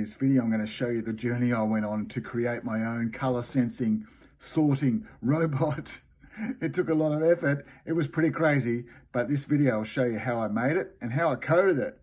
this video, I'm going to show you the journey I went on to create my own color sensing, sorting robot. It took a lot of effort. It was pretty crazy, but this video will show you how I made it and how I coded it.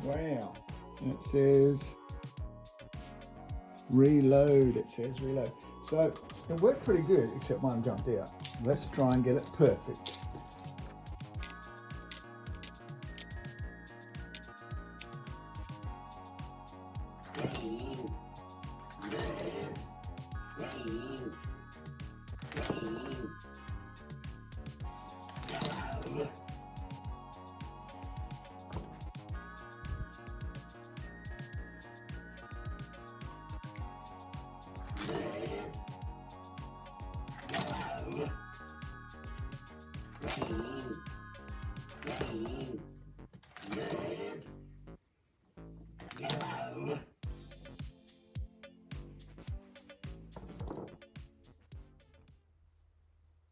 Wow. And it says reload. It says reload. So it worked pretty good, except one jumped out. Let's try and get it perfect.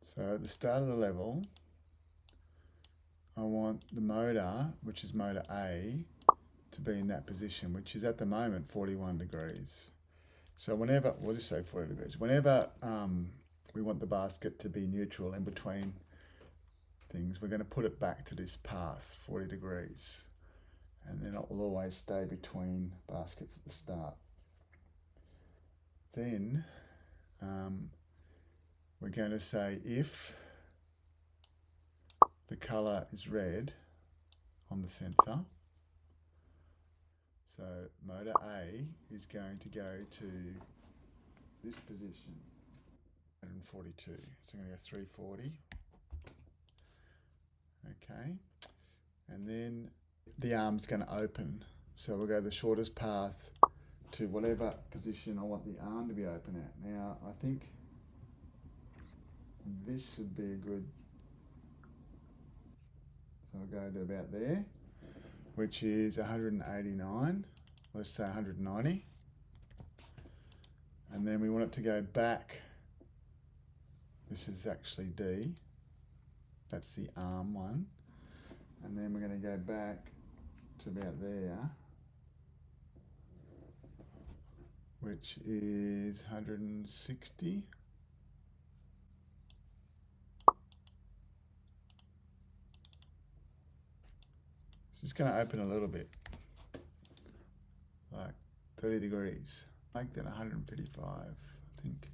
So at the start of the level, I want the motor, which is motor A, to be in that position, which is at the moment 41 degrees. So whenever, we'll just say 40 degrees, whenever we want the basket to be neutral in between things, we're going to put it back to this path, 40 degrees. And then it will always stay between baskets at the start. Then we're going to say if the colour is red on the sensor, so motor A is going to go to this position, 142. So I'm going to go 340. Okay, and then the arm's going to open. So we'll go the shortest path to whatever position I want the arm to be open at. Now, I think this should be a good, so I'll go to about there, which is 189, let's say 190. And then we want it to go back, this is actually D, that's the arm one. And then we're going to go back to about there, which is 160. It's just going to open a little bit, like 30 degrees, like that, 155, I think.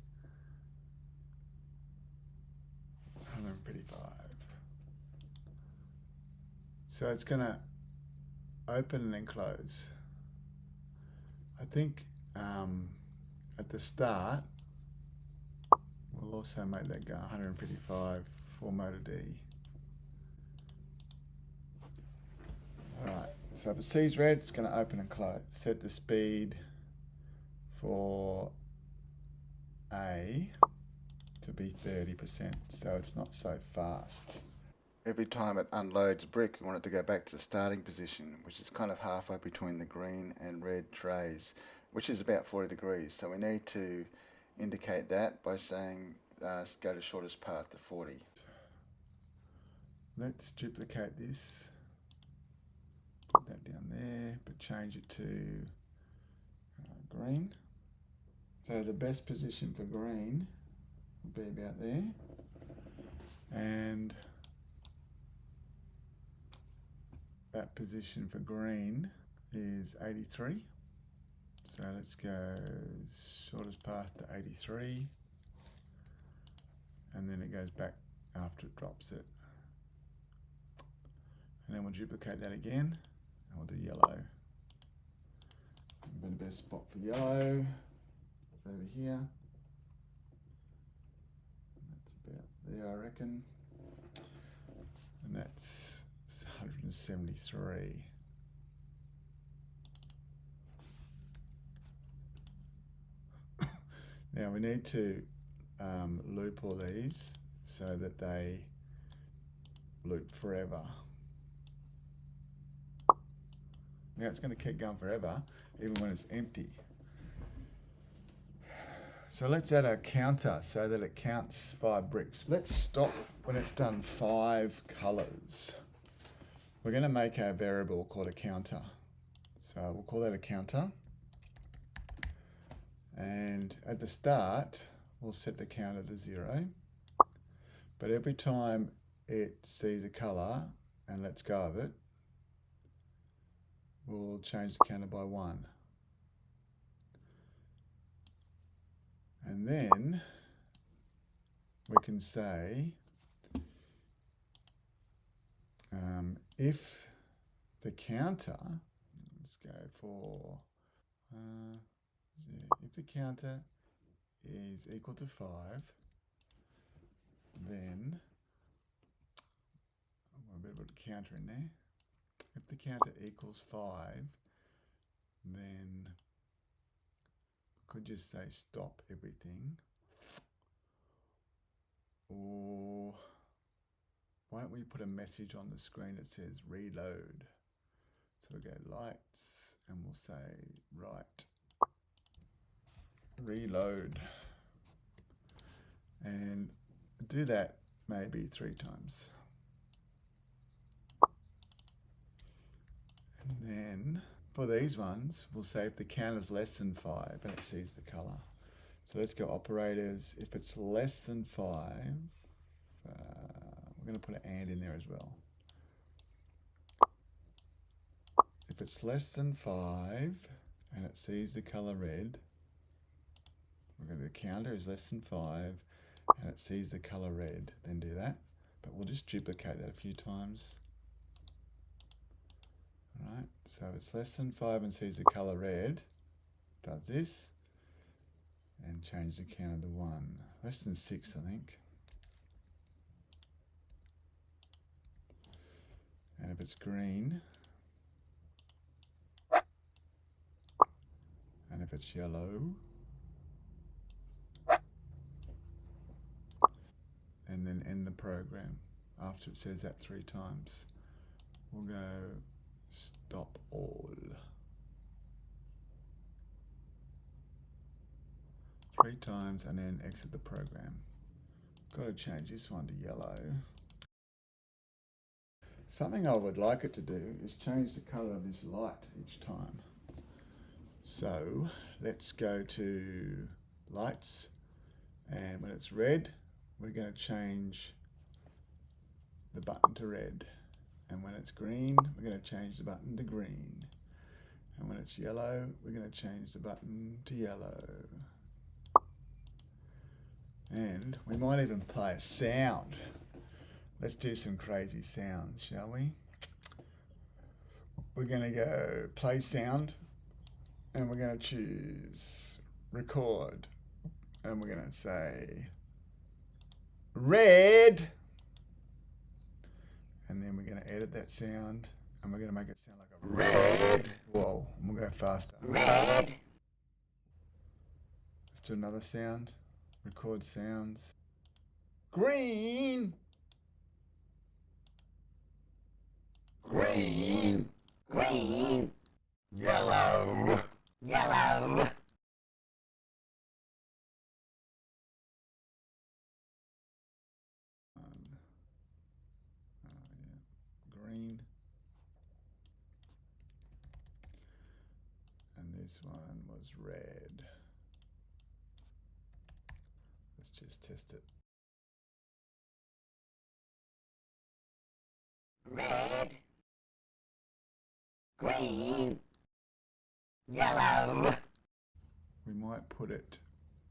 155. So it's going to open and then close. I think at the start, we'll also make that go 155 for motor D. Alright, so if it sees red, it's going to open and close. Set the speed for A to be 30%, so it's not so fast. Every time it unloads brick, we want it to go back to the starting position, which is kind of halfway between the green and red trays, which is about 40 degrees. So we need to indicate that by saying go to shortest path to 40. Let's duplicate this, put that down there, but change it to green. So the best position for green would be about there. And that position for green is 83. So let's go shortest path to 83. And then it goes back after it drops it. And then we'll duplicate that again. And we'll do yellow. The best spot for yellow over here. That's about there, I reckon. And that's 173. Now we need to loop all these so that they loop forever. Now it's going to keep going forever even when it's empty. So let's add a counter so that it counts 5 bricks. Let's stop when it's done 5 colors. We're going to make a variable called a counter. So we'll call that a counter. And at the start, we'll set the counter to 0. But every time it sees a color and lets go of it, we'll change the counter by 1. And then we can say if the counter, let's go for, if the counter is equal to 5, then, I'll put a counter in there. If the counter equals 5, then could just say stop everything, or why don't we put a message on the screen that says reload. So we'll go lights and we'll say right, reload, and do that maybe 3 times. And then for these ones, we'll say if the count is less than 5 and it sees the color. So let's go operators. If it's less than 5, we're going to put an and in there as well. If it's less than 5 and it sees the color red, we're going to, the counter is less than 5 and it sees the color red, then do that. But we'll just duplicate that a few times. All right, so if it's less than 5 and sees the color red, does this, and change the counter to 1. Less than 6, I think. And if it's green, and if it's yellow, and then end the program after it says that 3 times. We'll go stop all. 3 times and then exit the program. Got to change this one to yellow. Something I would like it to do is change the color of this light each time. So let's go to lights, and when it's red, we're going to change the button to red. And when it's green, we're going to change the button to green. And when it's yellow, we're going to change the button to yellow. And we might even play a sound. Let's do some crazy sounds, shall we? We're going to go play sound, and we're going to choose record. And we're going to say red. And then we're going to edit that sound, and we're going to make it sound like a red. Whoa, and we'll go faster. Red. Let's do another sound. Record sounds. Green. Green. Green. Yellow. Yellow. Green. And this one was red. Let's just test it. Red. Green. Yellow. We might put it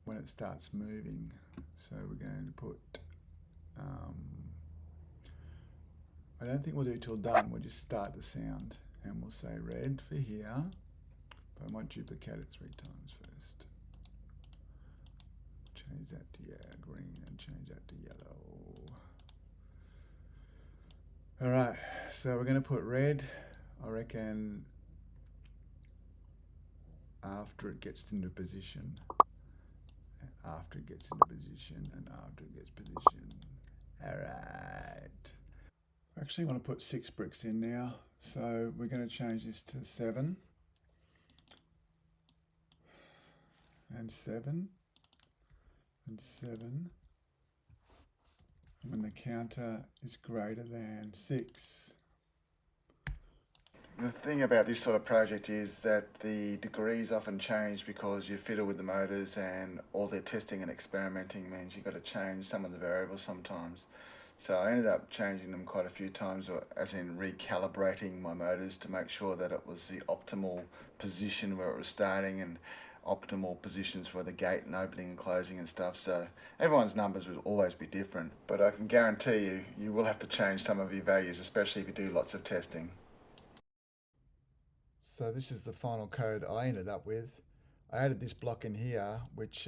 when it starts moving. So we're going to put, I don't think we'll do it till done. We'll just start the sound and we'll say red for here, but I might duplicate it 3 times first. Change that to green and change that to yellow. All right, so we're going to put red, I reckon, after it gets into position. After it gets into position and after it gets position. All right. I actually want to put 6 bricks in now, so we're going to change this to 7 and 7 and 7. When the counter is greater than 6. The thing about this sort of project is that the degrees often change because you fiddle with the motors, and all their testing and experimenting means you've got to change some of the variables sometimes. So I ended up changing them quite a few times, as in recalibrating my motors to make sure that it was the optimal position where it was starting and optimal positions for the gate and opening and closing and stuff. So everyone's numbers will always be different, but I can guarantee you, you will have to change some of your values, especially if you do lots of testing. So this is the final code I ended up with. I added this block in here, which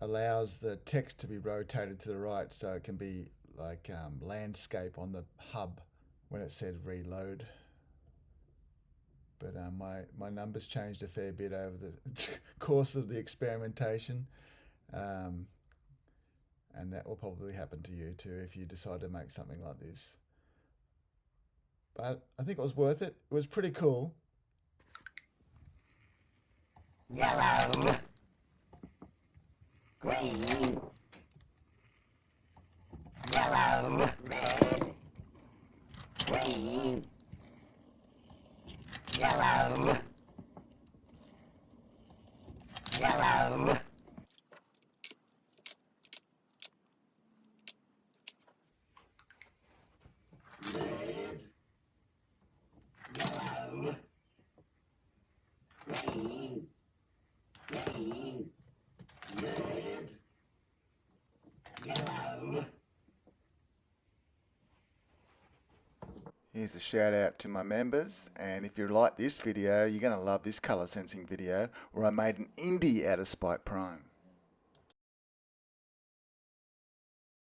allows the text to be rotated to the right, so it can be like landscape on the hub when it said reload. But my numbers changed a fair bit over the course of the experimentation. And that will probably happen to you too if you decide to make something like this. But I think it was worth it. It was pretty cool. Yellow, green, yellow, red, green, yellow, yellow, red, yellow, green, green, red, yellow. Here's a shout out to my members, and if you like this video, you're going to love this color sensing video where I made an indie out of Spike Prime.